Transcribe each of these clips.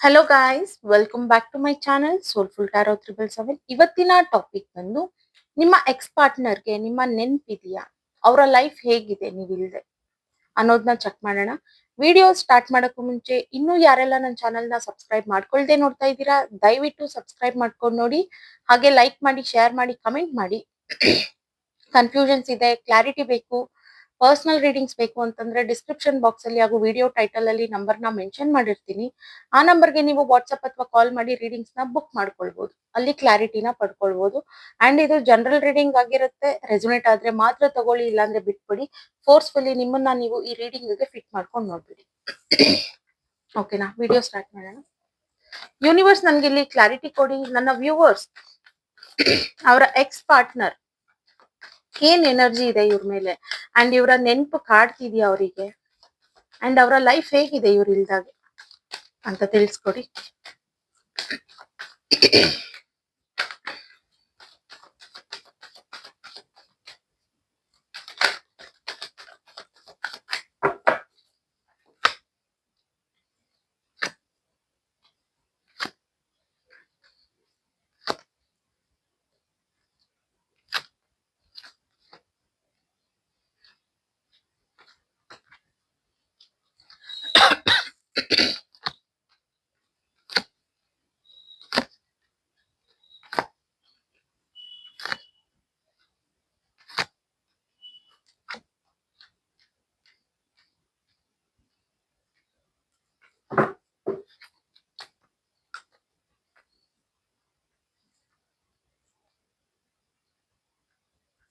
Hello guys, welcome back to my channel soulful tarot 777. ಇವತ್ತಿನ topic ಬಂದು ನಿಮ್ಮ X ಪಾರ್ಟ್ನರ್ಗೆ ನಿಮ್ಮ ನೆನ್ಪಿದೆಯಾ, ಅವರ ಲೈಫ್ ಹೇಗಿದೆ ನೀವಿಲ್ದೆ ಅನ್ನೋದನ್ನ ಚೆಕ್ ಮಾಡೋಣ. ವಿಡಿಯೋ ಸ್ಟಾರ್ಟ್ ಮಾಡೋಕ್ಕೂ ಮುಂಚೆ ಇನ್ನೂ ಯಾರೆಲ್ಲ ನನ್ನ ಚಾನಲ್ನ ಸಬ್ಸ್ಕ್ರೈಬ್ ಮಾಡ್ಕೊಳ್ದೆ ನೋಡ್ತಾ ಇದ್ದೀರಾ, ದಯವಿಟ್ಟು ಸಬ್ಸ್ಕ್ರೈಬ್ ಮಾಡ್ಕೊಂಡು ನೋಡಿ. ಹಾಗೆ ಲೈಕ್ ಮಾಡಿ, ಶೇರ್ ಮಾಡಿ, ಕಮೆಂಟ್ ಮಾಡಿ. ಕನ್ಫ್ಯೂಷನ್ಸ್ ಇದೆ, ಕ್ಲಾರಿಟಿ ಬೇಕು, ಪರ್ಸನಲ್ ರೀಡಿಂಗ್ಸ್ ಬೇಕು ಅಂತಂದ್ರೆ ಡಿಸ್ಕ್ರಿಪ್ಷನ್ ಬಾಕ್ಸ್ ಅಲ್ಲಿ ಹಾಗೂ ವಿಡಿಯೋ ಟೈಟಲ್ ಅಲ್ಲಿ ನಂಬರ್ನ ಮೆನ್ಷನ್ ಮಾಡಿರ್ತೀನಿ. ಆ ನಂಬರ್ಗೆ ನೀವು ವಾಟ್ಸ್ಆಪ್ ಅಥವಾ ಕಾಲ್ ಮಾಡಿ ರೀಡಿಂಗ್ಸ್ ನ ಬುಕ್ ಮಾಡ್ಕೊಳ್ಬಹುದು, ಅಲ್ಲಿ ಕ್ಲಾರಿಟಿನ ಪಡ್ಕೊಳ್ಬಹುದು. ಅಂಡ್ ಇದು ಜನರಲ್ ರೀಡಿಂಗ್ ಆಗಿರುತ್ತೆ. ರೆಸೊನೇಟ್ ಆದ್ರೆ ಮಾತ್ರ ತಗೊಳ್ಳಿ, ಇಲ್ಲಾಂದ್ರೆ ಬಿಟ್ಬಿಡಿ. ಫೋರ್ಸ್ಫುಲಿ ನಿಮ್ಮನ್ನ ನೀವು ಈ ರೀಡಿಂಗ್ ಗೆ ಫಿಟ್ ಮಾಡ್ಕೊಂಡು ನೋಡ್ಬಿಡಿ. ಓಕೆನಾ? ವಿಡಿಯೋ ಸ್ಟಾರ್ಟ್ ಮಾಡೋಣ. ಯೂನಿವರ್ಸ್ ನನ್ಗೆ ಇಲ್ಲಿ ಕ್ಲಾರಿಟಿ ಕೊಡಿ. ನನ್ನ ವ್ಯೂವರ್ಸ್, ಅವರ ಎಕ್ಸ್ ಪಾರ್ಟ್ನರ್ ಏನ್ ಎನರ್ಜಿ ಇದೆ ಇವ್ರ ಮೇಲೆ, ಅಂಡ್ ಇವರ ನೆನ್ಪು ಕಾಡ್ತಿದ್ಯಾ ಅವರಿಗೆ, ಅಂಡ್ ಅವರ ಲೈಫ್ ಹೇಗಿದೆ ಇವ್ರ ಇಲ್ದಾಗೆ ಅಂತ ತಿಳಿಸ್ಕೊಡಿ.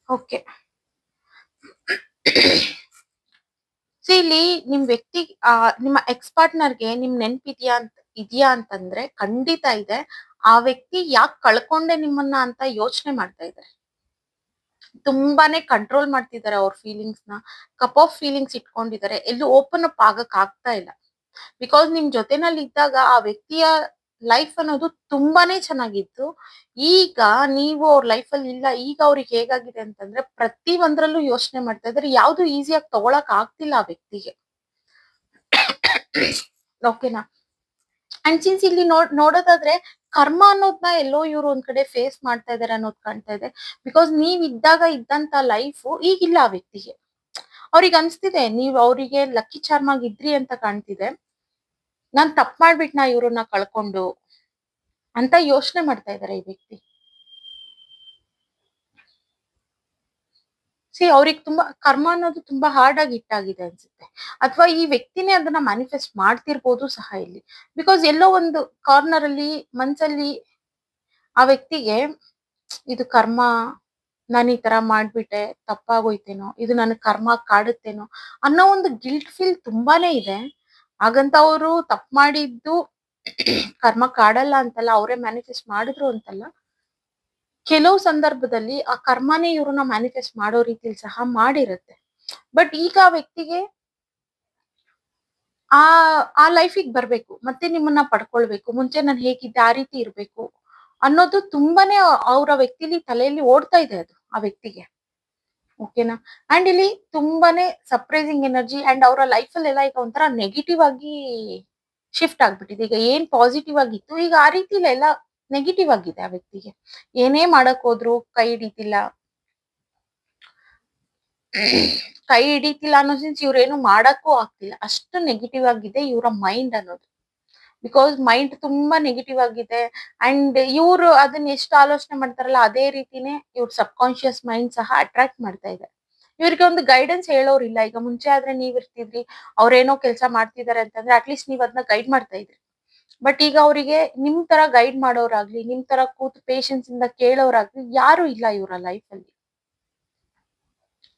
ಓಕೆ, ಇಲ್ಲಿ ನಿಮ್ ವ್ಯಕ್ತಿ ನಿಮ್ಮ ಎಕ್ಸ್ ಪಾರ್ಟ್ನರ್ಗೆ ನಿಮ್ ಇದೆಯಾ ಅಂತಂದ್ರೆ ಖಂಡಿತ ಇದೆ. ಆ ವ್ಯಕ್ತಿ ಯಾಕೆ ಕಳ್ಕೊಂಡೆ ನಿಮ್ಮನ್ನ ಅಂತ ಯೋಚನೆ ಮಾಡ್ತಾ ಇದ್ದಾರೆ. ತುಂಬಾನೇ ಕಂಟ್ರೋಲ್ ಮಾಡ್ತಿದ್ದಾರೆ ಅವ್ರ ಫೀಲಿಂಗ್ಸ್ ನ. ಕಪ್ ಆಫ್ ಫೀಲಿಂಗ್ಸ್ ಇಟ್ಕೊಂಡಿದ್ದಾರೆ, ಎಲ್ಲೂ ಓಪನ್ ಅಪ್ ಆಗಕ್ ಆಗ್ತಾ ಇಲ್ಲ. ಬಿಕಾಸ್ ನಿಮ್ ಜೊತೆನಲ್ಲಿ ಇದ್ದಾಗ ಆ ವ್ಯಕ್ತಿಯ ಲೈಫ್ ಅನ್ನೋದು ತುಂಬಾನೇ ಚೆನ್ನಾಗಿತ್ತು. ಈಗ ನೀವು ಅವ್ರ ಲೈಫ್ ಅಲ್ಲಿ ಇಲ್ಲ. ಈಗ ಅವ್ರಿಗೆ ಹೇಗಾಗಿದೆ ಅಂತಂದ್ರೆ ಪ್ರತಿ ಒಂದ್ರಲ್ಲೂ ಯೋಚನೆ ಮಾಡ್ತಾ ಇದ್ದಾರೆ. ಯಾವ್ದು ಈಸಿಯಾಗಿ ತಗೊಳಕ್ ಆಗ್ತಿಲ್ಲ ಆ ವ್ಯಕ್ತಿಗೆ. ಓಕೆನಾ? ಅಂಡ್ ಸಿನ್ಸ್ ಇಲ್ಲಿ ನೋಡೋದಾದ್ರೆ ಕರ್ಮ ಅನ್ನೋದನ್ನ ಎಲ್ಲೋ ಇವ್ರು ಒಂದ್ ಕಡೆ ಫೇಸ್ ಮಾಡ್ತಾ ಇದಾರೆ ಅನ್ನೋದು ಕಾಣ್ತಾ ಇದೆ. ಬಿಕಾಸ್ ನೀವ್ ಇದ್ದಾಗ ಇದ್ದಂತ ಲೈಫ್ ಈಗಿಲ್ಲ ಆ ವ್ಯಕ್ತಿಗೆ. ಅವ್ರಿಗೆ ಅನ್ಸ್ತಿದೆ ನೀವ್ ಅವರಿಗೆ ಲಕ್ಕಿ ಚಾರ್ಮ್ ಆಗಿದ್ರಿ ಅಂತ ಕಾಣ್ತಿದೆ. ನಾನ್ ತಪ್ಪು ಮಾಡ್ಬಿಟ್ನಾ ಇವ್ರನ್ನ ಕಳ್ಕೊಂಡು ಅಂತ ಯೋಚನೆ ಮಾಡ್ತಾ ಇದಾರೆ ಈ ವ್ಯಕ್ತಿ. ಅವ್ರಿಗೆ ತುಂಬಾ ಕರ್ಮ ಅನ್ನೋದು ತುಂಬಾ ಹಾರ್ಡ್ ಆಗಿ ಹಿಟ್ಟಾಗಿದೆ ಅನ್ಸುತ್ತೆ. ಅಥವಾ ಈ ವ್ಯಕ್ತಿನೇ ಅದನ್ನ ಮ್ಯಾನಿಫೆಸ್ಟ್ ಮಾಡ್ತಿರ್ಬೋದು ಸಹ ಇಲ್ಲಿ. ಬಿಕಾಸ್ ಎಲ್ಲೋ ಒಂದು ಕಾರ್ನರ್ ಅಲ್ಲಿ ಮನ್ಸಲ್ಲಿ ಆ ವ್ಯಕ್ತಿಗೆ ಇದು ಕರ್ಮ, ನಾನು ಈ ತರ ಮಾಡ್ಬಿಟ್ಟೆ, ತಪ್ಪಾಗೋಯ್ತೇನೋ, ಇದು ನನಗ್ ಕರ್ಮ ಕಾಡುತ್ತೇನೋ ಅನ್ನೋ ಒಂದು ಗಿಲ್ಟ್ ಫೀಲ್ ತುಂಬಾನೇ ಇದೆ. ಹಾಗಂತ ಅವರು ತಪ್ಪು ಮಾಡಿದ್ದು ಕರ್ಮ ಕಾಡಲ್ಲ ಅಂತಲ್ಲ, ಅವರೇ ಮ್ಯಾನಿಫೆಸ್ಟ್ ಮಾಡಿದ್ರು ಅಂತಲ್ಲ. ಕೆಲವು ಸಂದರ್ಭದಲ್ಲಿ ಆ ಕರ್ಮನೇ ಇವ್ರನ್ನ ಮ್ಯಾನಿಫೆಸ್ಟ್ ಮಾಡೋ ರೀತಿಲಿ ಸಹ ಮಾಡಿರುತ್ತೆ. ಬಟ್ ಈಗ ಆ ವ್ಯಕ್ತಿಗೆ ಆ ಆ ಲೈಫಿಗೆ ಬರ್ಬೇಕು, ಮತ್ತೆ ನಿಮ್ಮನ್ನ ಪಡ್ಕೊಳ್ಬೇಕು, ಮುಂಚೆ ನಾನು ಹೇಗಿದ್ದೆ ಆ ರೀತಿ ಇರ್ಬೇಕು ಅನ್ನೋದು ತುಂಬಾನೇ ಅವರ ವ್ಯಕ್ತಿಲಿ ತಲೆಯಲ್ಲಿ ಓಡ್ತಾ ಇದೆ ಅದು ಆ ವ್ಯಕ್ತಿಗೆ. ಓಕೆನಾ? ಅಂಡ್ ಇಲ್ಲಿ ತುಂಬಾನೇ ಸರ್ಪ್ರೈಸಿಂಗ್ ಎನರ್ಜಿ. ಅಂಡ್ ಅವರ ಲೈಫ್ ಅಲ್ಲೆಲ್ಲ ಈಗ ಒಂಥರ ನೆಗೆಟಿವ್ ಆಗಿ ಶಿಫ್ಟ್ ಆಗ್ಬಿಟ್ಟಿದೆ. ಈಗ ಏನ್ ಪಾಸಿಟಿವ್ ಆಗಿತ್ತು ಈಗ ಆ ರೀತಿ ಎಲ್ಲ ನೆಗೆಟಿವ್ ಆಗಿದೆ ಆ ವ್ಯಕ್ತಿಗೆ. ಏನೇ ಮಾಡಕ್ ಹೋದ್ರು ಕೈ ಹಿಡಿತಿಲ್ಲ ಅನ್ನೋ ಸಿನ್ಸ್ ಇವ್ರೇನು ಮಾಡಕ್ಕೂ ಆಗ್ತಿಲ್ಲ. ಅಷ್ಟು ನೆಗೆಟಿವ್ ಆಗಿದೆ ಇವರ ಮೈಂಡ್ ಅನ್ನೋದು. ಬಿಕಾಸ್ ಮೈಂಡ್ ತುಂಬಾ ನೆಗೆಟಿವ್ ಆಗಿದೆ. ಅಂಡ್ ಇವ್ರು ಅದನ್ನ ಎಷ್ಟು ಆಲೋಚನೆ ಮಾಡ್ತಾರಲ್ಲ ಅದೇ ರೀತಿನೇ ಇವ್ರ ಸಬ್ ಕಾನ್ಶಿಯಸ್ ಮೈಂಡ್ ಸಹ ಅಟ್ರಾಕ್ಟ್ ಮಾಡ್ತಾ ಇದೆ. ಇವ್ರಿಗೆ ಒಂದು ಗೈಡೆನ್ಸ್ ಹೇಳೋರಿಲ್ಲ. ಈಗ ಮುಂಚೆ ಆದ್ರೆ ನೀವ್ ಇರ್ತಿದ್ರಿ, ಅವ್ರೇನೋ ಕೆಲಸ ಮಾಡ್ತಿದಾರೆ ಅಂತಂದ್ರೆ ಅಟ್ಲೀಸ್ಟ್ ನೀವ್ ಅದನ್ನ ಗೈಡ್ ಮಾಡ್ತಾ ಇದ್ರಿ. ಬಟ್ ಈಗ ಅವರಿಗೆ ನಿಮ್ ತರ ಗೈಡ್ ಮಾಡೋರಾಗ್ಲಿ, ನಿಮ್ ತರ ಕೂತು ಪೇಶನ್ಸ್ ಇಂದ ಕೇಳೋರಾಗ್ಲಿ ಯಾರು ಇಲ್ಲ ಇವರ ಲೈಫ್ ಅಲ್ಲಿ.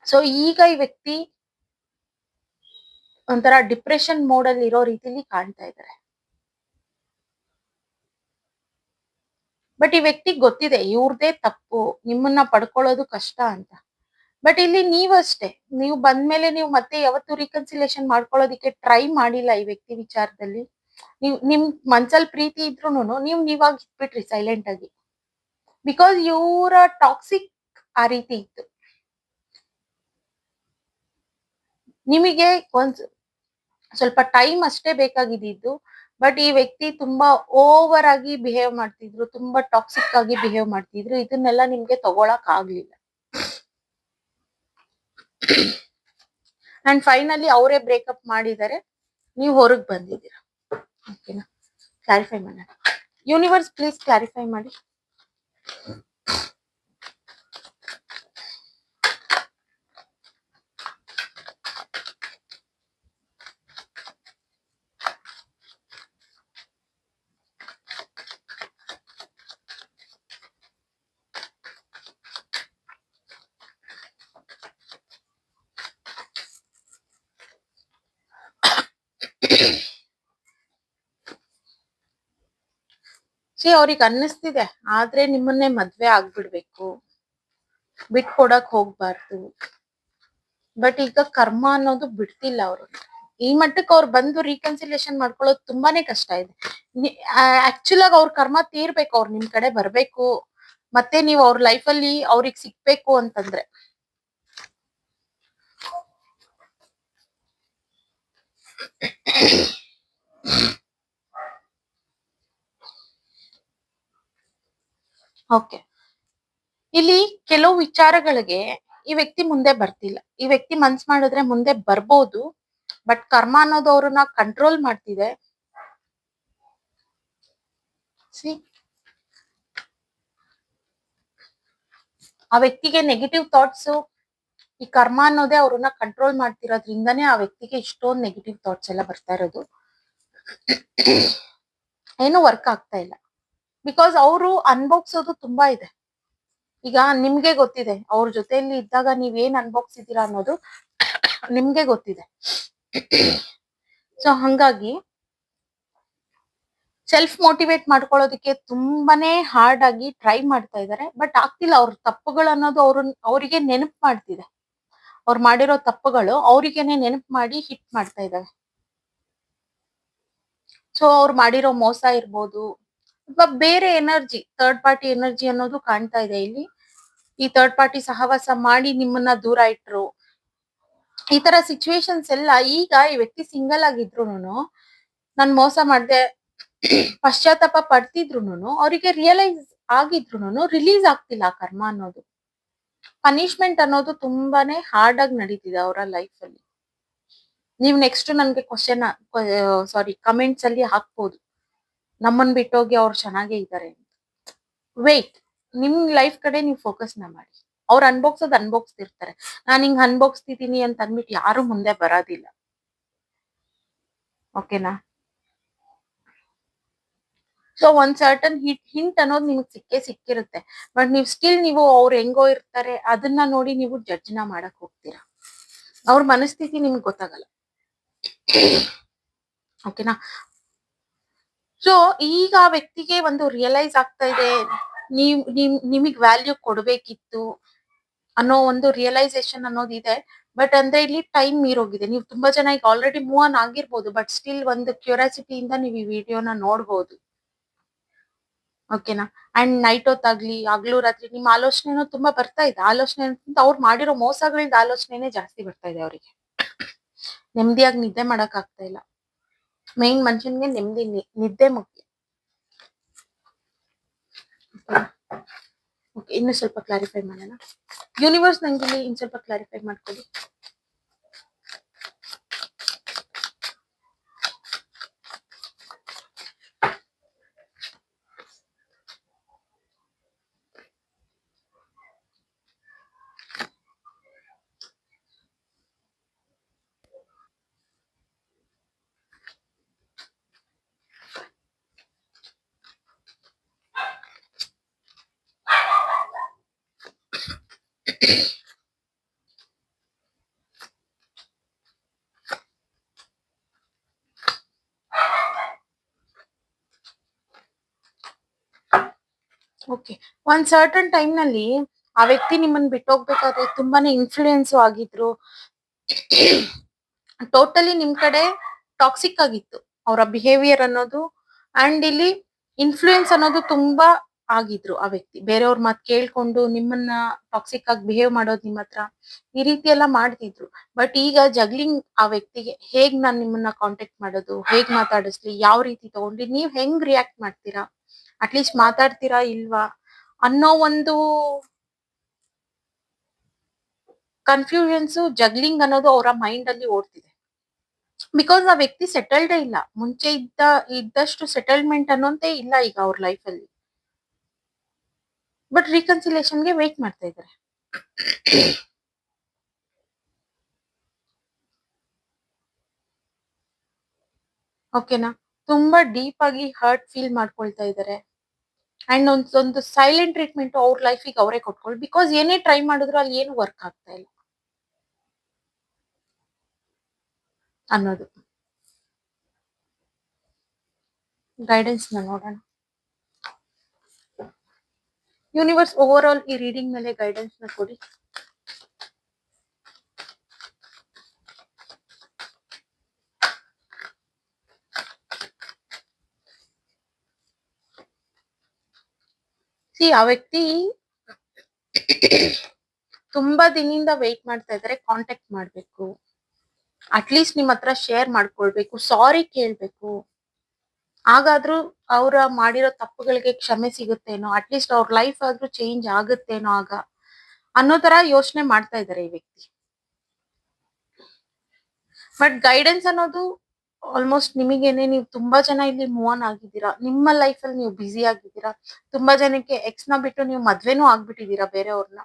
ಸೊ ಈಗ ಈ ವ್ಯಕ್ತಿ ಒಂಥರ ಡಿಪ್ರೆಷನ್ ಮೋಡ್ ಅಲ್ಲಿ ಇರೋ ರೀತಿಲಿ ಕಾಣ್ತಾ ಇದ್ದಾರೆ. ಬಟ್ ಈ ವ್ಯಕ್ತಿಗೆ ಗೊತ್ತಿದೆ ಇವ್ರದೇ ತಪ್ಪು, ನಿಮ್ಮನ್ನ ಪಡ್ಕೊಳ್ಳೋದು ಕಷ್ಟ ಅಂತ. ಬಟ್ ಇಲ್ಲಿ ನೀವಷ್ಟೇ, ನೀವು ಬಂದ್ಮೇಲೆ ನೀವು ಮತ್ತೆ ಯಾವತ್ತು ರಿಕನ್ಸಿಲೇಷನ್ ಮಾಡ್ಕೊಳ್ಳೋದಿಕ್ಕೆ ಟ್ರೈ ಮಾಡಿಲ್ಲ ಈ ವ್ಯಕ್ತಿ ವಿಚಾರದಲ್ಲಿ. ನಿಮ್ ಮನ್ಸಲ್ಲಿ ಪ್ರೀತಿ ಇದ್ರೂನು ನೀವಾಗಿ ಇಟ್ಬಿಟ್ರಿ ಸೈಲೆಂಟ್ ಆಗಿ. ಬಿಕಾಸ್ ಇವರ ಟಾಕ್ಸಿಕ್ ಆ ರೀತಿ ಇತ್ತು. ನಿಮಗೆ ಒಂದ್ ಸ್ವಲ್ಪ ಟೈಮ್ ಅಷ್ಟೇ ಬೇಕಾಗಿದ್ದು. ಬಟ್ ಈ ವ್ಯಕ್ತಿ ತುಂಬಾ ಓವರ್ ಆಗಿ ಬಿಹೇವ್ ಮಾಡ್ತಿದ್ರು, ತುಂಬಾ ಟಾಕ್ಸಿಕ್ ಆಗಿ ಬಿಹೇವ್ ಮಾಡ್ತಿದ್ರು. ಇದನ್ನೆಲ್ಲ ನಿಮ್ಗೆ ತಗೊಳಕ್ ಆಗ್ಲಿಲ್ಲ. ಅಂಡ್ ಫೈನಲಿ ಅವರೇ ಬ್ರೇಕಪ್ ಮಾಡಿದ್ದಾರೆ, ನೀವು ಹೊರಗ್ ಬಂದಿದ್ದೀರಾ. ಓಕೆನಾ? ಕ್ಲಾರಿಫೈ ಮಾಡೋಣ. ಯೂನಿವರ್ಸ್ ಪ್ಲೀಸ್ ಕ್ಲಾರಿಫೈ ಮಾಡಿ. ಅವ್ರಿಗೆ ಅನ್ನಿಸ್ತಿದೆ, ಆದ್ರೆ ನಿಮ್ಮನ್ನೇ ಮದ್ವೆ ಆಗ್ಬಿಡ್ಬೇಕು, ಬಿಟ್ಕೊಡಕ್ ಹೋಗ್ಬಾರ್ದು. ಬಟ್ ಈಗ ಕರ್ಮ ಅನ್ನೋದು ಬಿಡ್ತಿಲ್ಲ ಅವರು. ಈ ಮಟ್ಟಕ್ಕೆ ಅವ್ರು ಬಂದು ರೀಕನ್ಸಿಲೇಷನ್ ಮಾಡ್ಕೊಳ್ಳೋದು ತುಂಬಾನೇ ಕಷ್ಟ ಇದೆ. ಆಕ್ಚುಲ್ ಆಗಿ ಅವ್ರ ಕರ್ಮ ತೀರ್ಬೇಕು, ಅವ್ರು ನಿಮ್ ಕಡೆ ಬರ್ಬೇಕು, ಮತ್ತೆ ನೀವು ಅವ್ರ ಲೈಫ್ ಅಲ್ಲಿ ಅವ್ರಿಗೆ ಸಿಗ್ಬೇಕು ಅಂತಂದ್ರೆ. ಓಕೆ, ಇಲ್ಲಿ ಕೆಲವು ವಿಚಾರಗಳಿಗೆ ಈ ವ್ಯಕ್ತಿ ಮುಂದೆ ಬರ್ತಿಲ್ಲ. ಈ ವ್ಯಕ್ತಿ ಮನ್ಸ್ ಮಾಡಿದ್ರೆ ಮುಂದೆ ಬರ್ಬೋದು, ಬಟ್ ಕರ್ಮ ಅನ್ನೋದು ಅವ್ರನ್ನ ಕಂಟ್ರೋಲ್ ಮಾಡ್ತಿದೆ. ಆ ವ್ಯಕ್ತಿಗೆ ನೆಗೆಟಿವ್ ಥಾಟ್ಸ್, ಈ ಕರ್ಮ ಅನ್ನೋದೇ ಅವ್ರನ್ನ ಕಂಟ್ರೋಲ್ ಮಾಡ್ತಿರೋದ್ರಿಂದಾನೇ ಆ ವ್ಯಕ್ತಿಗೆ ಇಷ್ಟೊಂದು ನೆಗೆಟಿವ್ ಥಾಟ್ಸ್ ಎಲ್ಲ ಬರ್ತಾ ಇರೋದು. ಏನು ವರ್ಕ್ ಆಗ್ತಾ ಇಲ್ಲ, ಬಿಕಾಸ್ ಅವರು ಅನ್ಭೋಗ್ಸೋದು ತುಂಬಾ ಇದೆ. ಈಗ ನಿಮ್ಗೆ ಗೊತ್ತಿದೆ, ಅವ್ರ ಜೊತೆಯಲ್ಲಿ ಇದ್ದಾಗ ನೀವೇನ್ ಅನ್ಭೋಗ್ಸಿದೀರಾ ಅನ್ನೋದು ನಿಮ್ಗೆ ಗೊತ್ತಿದೆ. ಸೊ ಹಂಗಾಗಿ ಸೆಲ್ಫ್ ಮೋಟಿವೇಟ್ ಮಾಡ್ಕೊಳ್ಳೋದಕ್ಕೆ ತುಂಬಾನೇ ಹಾರ್ಡ್ ಆಗಿ ಟ್ರೈ ಮಾಡ್ತಾ ಇದಾರೆ, ಬಟ್ ಆಗ್ತಿಲ್ಲ. ಅವ್ರ ತಪ್ಪುಗಳು ಅನ್ನೋದು ಅವರಿಗೆ ನೆನಪು ಮಾಡ್ತಿದೆ. ಅವ್ರು ಮಾಡಿರೋ ತಪ್ಪುಗಳು ಅವ್ರಿಗೇನೆ ನೆನಪು ಮಾಡಿ ಹಿಟ್ ಮಾಡ್ತಾ ಇದಾವೆ. ಸೊ ಅವ್ರು ಮಾಡಿರೋ ಮೋಸ ಇರ್ಬೋದು, ಅಥವಾ ಬೇರೆ ಎನರ್ಜಿ, ಥರ್ಡ್ ಪಾರ್ಟಿ ಎನರ್ಜಿ ಅನ್ನೋದು ಕಾಣ್ತಾ ಇದೆ ಇಲ್ಲಿ. ಈ ಥರ್ಡ್ ಪಾರ್ಟಿ ಸಹವಾಸ ಮಾಡಿ ನಿಮ್ಮನ್ನ ದೂರ ಇಟ್ರು, ಈ ತರ ಸಿಚುವೇಶನ್ಸ್ ಎಲ್ಲ. ಈಗ ಈ ವ್ಯಕ್ತಿ ಸಿಂಗಲ್ ಆಗಿದ್ರು, ನಾನ್ ಮೋಸ ಮಾಡ್ದೆ ಪಶ್ಚಾತ್ತಾಪ ಪಡ್ತಿದ್ರು, ಅವರಿಗೆ ರಿಯಲೈಸ್ ಆಗಿದ್ರು ರಿಲೀಸ್ ಆಗ್ತಿಲ್ಲ ಆ ಕರ್ಮ ಅನ್ನೋದು. ಪನಿಷ್ಮೆಂಟ್ ಅನ್ನೋದು ತುಂಬಾನೇ ಹಾರ್ಡ್ ಆಗಿ ನಡೀತಿದೆ ಅವರ ಲೈಫ್ ಅಲ್ಲಿ. ನೀವು ನೆಕ್ಸ್ಟ್ ನನ್ಗೆ ಕ್ವಶನ್, ಕಮೆಂಟ್ಸ್ ಅಲ್ಲಿ ಹಾಕ್ಬೋದು, ನಮ್ಮನ್ ಬಿಟ್ಟೋಗಿ ಅವ್ರು ಚೆನ್ನಾಗೇ ಇದ್ದಾರೆ ಅಂತ. ವೇಟ್, ನಿಮ್ ಲೈಫ್ ಕಡೆ ನೀವು ಫೋಕಸ್ ನ ಮಾಡಿ. ಅವ್ರು ಅನ್ಭೋಗ್ಸ್ತಿರ್ತಾರೆ. ನಾನ್ ಹಿಂಗ್ ಅನ್ಭೋಗ್ಸ್ತಿದೀನಿ ಅಂತ ಅಂದ್ಬಿಟ್ಟು ಯಾರು ಮುಂದೆ ಬರೋದಿಲ್ಲ. ಓಕೆನಾ? ಸೊ ಒಂದ್ ಸರ್ಟನ್ ಹಿಂಟ್ ಅನ್ನೋದು ನಿಮ್ಗೆ ಸಿಕ್ಕಿರುತ್ತೆ, ಬಟ್ ನೀವು ಸ್ಟಿಲ್ ಅವ್ರು ಹೆಂಗೋ ಇರ್ತಾರೆ ಅದನ್ನ ನೋಡಿ ನೀವು ಜಡ್ಜ್ನ ಮಾಡಕ್ ಹೋಗ್ತೀರಾ. ಅವ್ರ ಮನಸ್ಥಿತಿ ನಿಮ್ಗೆ ಗೊತ್ತಾಗಲ್ಲ. ಓಕೆನಾ? ಸೊ ಈಗ ಆ ವ್ಯಕ್ತಿಗೆ ಒಂದು ರಿಯಲೈಸ್ ಆಗ್ತಾ ಇದೆ, ನಿಮಗ್ ವ್ಯಾಲ್ಯೂ ಕೊಡ್ಬೇಕಿತ್ತು ಅನ್ನೋ ಒಂದು ರಿಯಲೈಸೇಷನ್ ಅನ್ನೋದು ಇದೆ. ಬಟ್ ಅಂದ್ರೆ ಇಲ್ಲಿ ಟೈಮ್ ಮೀರೋಗಿದೆ. ನೀವು ತುಂಬಾ ಜನ ಈಗ ಆಲ್ರೆಡಿ ಮೂವ್ ಆನ್ ಆಗಿರ್ಬೋದು, ಬಟ್ ಸ್ಟಿಲ್ ಒಂದು ಕ್ಯೂರಿಯಾಸಿಟಿಯಿಂದ ನೀವು ಈ ವಿಡಿಯೋನ ನೋಡ್ಬೋದು. ಓಕೆನಾ? ಅಂಡ್ ನೈಟ್ ಹೊತ್ತಾಗ್ಲಿ ಹಗ್ಲು ರಾತ್ರಿ ನಿಮ್ ಆಲೋಚನೆನೂ ತುಂಬಾ ಬರ್ತಾ ಇದೆ. ಆಲೋಚನೆ ಅಂತ ಅವ್ರು ಮಾಡಿರೋ ಮೋಸಗಳಿಂದ ಆಲೋಚನೆನೇ ಜಾಸ್ತಿ ಬರ್ತಾ ಇದೆ ಅವರಿಗೆ. ನೆಮ್ಮದಿಯಾಗಿ ನಿದ್ದೆ ಮಾಡಕ್ ಆಗ್ತಾ ಇಲ್ಲ. ಮೇನ್ ಮನುಷ್ಯನ್ಗೆ ನೆಮ್ಮದಿ, ನಿದ್ದೆ ಮುಖ್ಯ. ಓಕೆ, ಇನ್ನು ಸ್ವಲ್ಪ ಕ್ಲಾರಿಫೈ ಮಾಡೋಣ. ಯೂನಿವರ್ಸ್ ನಂಗೆ ಇನ್ನು ಸ್ವಲ್ಪ ಕ್ಲಾರಿಫೈ ಮಾಡ್ಕೊಳ್ಳಿ. ಓಕೆ, ಒಂದ್ ಸರ್ಟನ್ ಟೈಮ್ ನಲ್ಲಿ ಆ ವ್ಯಕ್ತಿ ನಿಮ್ಮನ್ನ ಬಿಟ್ಟೋಗ್ಬೇಕಾದ್ರೆ ತುಂಬಾನೇ ಇನ್ಫ್ಲೂಯೆನ್ಸ್ ಆಗಿದ್ರು. ಟೋಟಲಿ ನಿಮ್ ಕಡೆ ಟಾಕ್ಸಿಕ್ ಆಗಿತ್ತು ಅವರ ಬಿಹೇವಿಯರ್ ಅನ್ನೋದು. ಅಂಡ್ ಇಲ್ಲಿ ಇನ್ಫ್ಲೂಯೆನ್ಸ್ ಅನ್ನೋದು ತುಂಬಾ ಆಗಿದ್ರು ಆ ವ್ಯಕ್ತಿ. ಬೇರೆಯವ್ರ ಮಾತ್ ಕೇಳ್ಕೊಂಡು ನಿಮ್ಮನ್ನ ಟಾಕ್ಸಿಕ್ ಆಗಿ ಬಿಹೇವ್ ಮಾಡೋದು ನಿಮ್ಮ ಹತ್ರ. ಈ ರೀತಿ ಎಲ್ಲ ಮಾಡ್ತಿದ್ರು. ಬಟ್ ಈಗ ಜಗ್ಲಿಂಗ್ ಆ ವ್ಯಕ್ತಿಗೆ ಹೇಗ್ ನಾನ್ ನಿಮ್ಮನ್ನ ಕಾಂಟ್ಯಾಕ್ಟ್ ಮಾಡೋದು? ಹೇಗ್ ಮಾತಾಡಿಸ್ಲಿ? ಯಾವ ರೀತಿ ತಗೊಂಡ್ಲಿ? ನೀವ್ ಹೆಂಗ್ ರಿಯಾಕ್ಟ್ ಮಾಡ್ತೀರಾ? ಅಟ್ಲೀಸ್ಟ್ ಮಾತಾಡ್ತೀರಾ ಇಲ್ವಾ? ಅನ್ನೋ ಒಂದು ಕನ್ಫ್ಯೂಷನ್ಸ್ ಜಗ್ಲಿಂಗ್ ಅನ್ನೋದು ಅವರ ಮೈಂಡ್ ಅಲ್ಲಿ ಓಡ್ತಿದೆ. ಬಿಕಾಸ್ ಆ ವ್ಯಕ್ತಿ ಸೆಟಲ್ಡೇ ಇಲ್ಲ. ಮುಂಚೆ ಇದ್ದಷ್ಟು ಸೆಟಲ್ಮೆಂಟ್ ಅನ್ನೋದೇ ಇಲ್ಲ ಈಗ ಅವ್ರ ಲೈಫ್ ಅಲ್ಲಿ. ಬಟ್ ರಿಕನ್ಸಿಲೇಷನ್ಗೆ ವೇಟ್ ಮಾಡ್ತಾ ಇದ್ದಾರೆ. ಓಕೆನಾ? ತುಂಬಾ ಡೀಪ್ ಆಗಿ ಹರ್ಟ್ ಫೀಲ್ ಮಾಡ್ಕೊಳ್ತಾ ಇದ್ದಾರೆ. ಅಂಡ್ ಒಂದು ಸೈಲೆಂಟ್ ಟ್ರೀಟ್ಮೆಂಟ್ ಅವ್ರ ಲೈಫಿಗೆ ಅವರೇ ಕೊಟ್ಕೊಳ್ಳಿ. ಬಿಕಾಸ್ ಏನೇ ಟ್ರೈ ಮಾಡಿದ್ರು ಅಲ್ಲಿ ಏನು ವರ್ಕ್ ಆಗ್ತಾ ಇಲ್ಲ ಅನ್ನೋದು. ಗೈಡೆನ್ಸ್ ನ ನೋಡೋಣ. ಯೂನಿವರ್ಸ್ ಓವರ್ ಆಲ್ ಈ ರೀಡಿಂಗ್ ಮೇಲೆ ಗೈಡೆನ್ಸ್ ನ ಕೊಡಿ. ಸಿ ಆ ವ್ಯಕ್ತಿ ತುಂಬಾ ದಿನದಿಂದ ವೇಟ್ ಮಾಡ್ತಾ ಇದ್ದಾರೆ. ಕಾಂಟ್ಯಾಕ್ಟ್ ಮಾಡ್ಬೇಕು, ಅಟ್ಲೀಸ್ಟ್ ನಿಮ್ ಹತ್ರ ಶೇರ್ ಮಾಡ್ಕೊಳ್ಬೇಕು, ಸಾರಿ ಕೇಳ್ಬೇಕು. ಹಾಗಾದ್ರೂ ಅವ್ರ ಮಾಡಿರೋ ತಪ್ಪುಗಳಿಗೆ ಕ್ಷಮೆ ಸಿಗುತ್ತೇನೋ, ಅಟ್ಲೀಸ್ಟ್ ಅವ್ರ ಲೈಫ್ ಆದ್ರೂ ಚೇಂಜ್ ಆಗುತ್ತೇನೋ ಆಗ ಅನ್ನೋ ತರ ಯೋಚನೆ ಮಾಡ್ತಾ ಇದ್ದಾರೆ ಈ ವ್ಯಕ್ತಿ. ಬಟ್ ಗೈಡೆನ್ಸ್ ಅನ್ನೋದು ಆಲ್ಮೋಸ್ಟ್ ನಿಮಗೇನೆ. ನೀವು ತುಂಬಾ ಜನ ಇಲ್ಲಿ ಮೂವ್ ಆನ್ ಆಗಿದ್ದೀರಾ. ನಿಮ್ಮ ಲೈಫ್ ಅಲ್ಲಿ ನೀವು ಬ್ಯುಸಿ ಆಗಿದ್ದೀರಾ. ತುಂಬಾ ಜನಕ್ಕೆ ಎಕ್ಸ್ ನ ಬಿಟ್ಟು ನೀವು ಮದ್ವೆನೂ ಆಗ್ಬಿಟ್ಟಿದೀರಾ ಬೇರೆಯವ್ರನ್ನ.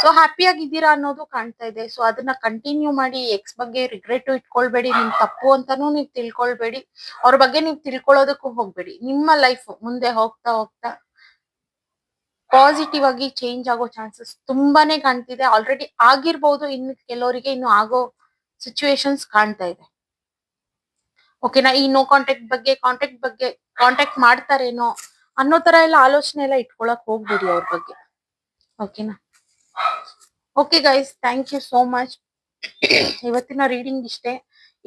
ಸೊ ಹ್ಯಾಪಿ ಆಗಿದ್ದೀರಾ ಅನ್ನೋದು ಕಾಣ್ತಾ ಇದೆ. ಸೊ ಅದನ್ನ ಕಂಟಿನ್ಯೂ ಮಾಡಿ. ಎಕ್ಸ್ ಬಗ್ಗೆ ರಿಗ್ರೆಟ್ ಇಟ್ಕೊಳ್ಬೇಡಿ. ನಿಮ್ ತಪ್ಪು ಅಂತಾನೂ ನೀವು ತಿಳ್ಕೊಳ್ಬೇಡಿ. ಅವ್ರ ಬಗ್ಗೆ ನೀವು ತಿಳ್ಕೊಳ್ಳೋದಕ್ಕೂ ಹೋಗ್ಬೇಡಿ. ನಿಮ್ಮ ಲೈಫ್ ಮುಂದೆ ಹೋಗ್ತಾ ಹೋಗ್ತಾ ಪಾಸಿಟಿವ್ ಆಗಿ ಚೇಂಜ್ ಆಗೋ ಚಾನ್ಸಸ್ ತುಂಬಾನೇ ಕಾಣ್ತಿದೆ. ಆಲ್ರೆಡಿ ಆಗಿರ್ಬೋದು. ಇನ್ನು ಕೆಲವರಿಗೆ ಇನ್ನು ಆಗೋ ಸಿಚುವೇಶನ್ಸ್ ಕಾಣ್ತಾ ಇದೆ. ಓಕೆನಾ? ಈ ನೋ ಕಾಂಟ್ಯಾಕ್ಟ್ ಮಾಡ್ತಾರೇನೋ ಅನ್ನೋ ತರ ಎಲ್ಲ ಆಲೋಚನೆ ಎಲ್ಲ ಇಟ್ಕೊಳಕ್ ಹೋಗ್ಬೇಡಿ ಅವ್ರ ಬಗ್ಗೆ. ಓಕೆನಾ? Okay guys, thank you so much. ಇವತ್ತಿನ ರೀಡಿಂಗ್ ಇಷ್ಟೇ.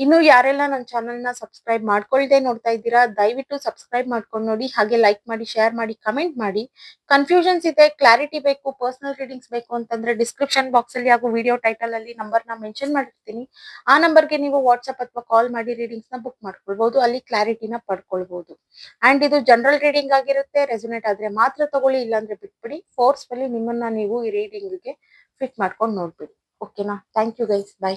ಇನ್ನು ಯಾರೆಲ್ಲ ನನ್ನ ಚಾನೆಲ್ ನ ಸಬ್ಸ್ಕ್ರೈಬ್ ಮಾಡ್ಕೊಳ್ದೆ ನೋಡ್ತಾ ಇದ್ದೀರಾ, ದಯವಿಟ್ಟು ಸಬ್ಸ್ಕ್ರೈಬ್ ಮಾಡ್ಕೊಂಡು ನೋಡಿ. ಹಾಗೆ ಲೈಕ್ ಮಾಡಿ, ಶೇರ್ ಮಾಡಿ, ಕಮೆಂಟ್ ಮಾಡಿ. ಕನ್ಫ್ಯೂಷನ್ಸ್ ಇದೆ, ಕ್ಲಾರಿಟಿ ಬೇಕು, ಪರ್ಸನಲ್ ರೀಡಿಂಗ್ಸ್ ಬೇಕು ಅಂತಂದ್ರೆ ಡಿಸ್ಕ್ರಿಪ್ಷನ್ ಬಾಕ್ಸ್ ಅಲ್ಲಿ ಹಾಗೂ ವಿಡಿಯೋ ಟೈಟಲ್ ಅಲ್ಲಿ ನಂಬರ್ ನ ಮೆನ್ಷನ್ ಮಾಡಿರ್ತೀನಿ. ಆ ನಂಬರ್ಗೆ ನೀವು ವಾಟ್ಸ್ಆಪ್ ಅಥವಾ ಕಾಲ್ ಮಾಡಿ ರೀಡಿಂಗ್ಸ್ ನ ಬುಕ್ ಮಾಡ್ಕೊಳ್ಬಹುದು. ಅಲ್ಲಿ ಕ್ಲಾರಿಟಿನ ಪಡ್ಕೊಳ್ಬಹುದು. ಅಂಡ್ ಇದು ಜನರಲ್ ರೀಡಿಂಗ್ ಆಗಿರುತ್ತೆ. ರೆಸೊನೇಟ್ ಆದ್ರೆ ಮಾತ್ರ ತಗೊಳ್ಳಿ, ಇಲ್ಲಾಂದ್ರೆ ಬಿಟ್ಬಿಡಿ. ಫೋರ್ಸ್ಫುಲಿ ನಿಮ್ಮನ್ನ ನೀವು ಈ ರೀಡಿಂಗ್ ಗೆ ಫಿಟ್ ಮಾಡ್ಕೊಂಡು ನೋಡ್ಬಿಡಿ. ಓಕೆನಾ? Thank you guys, by.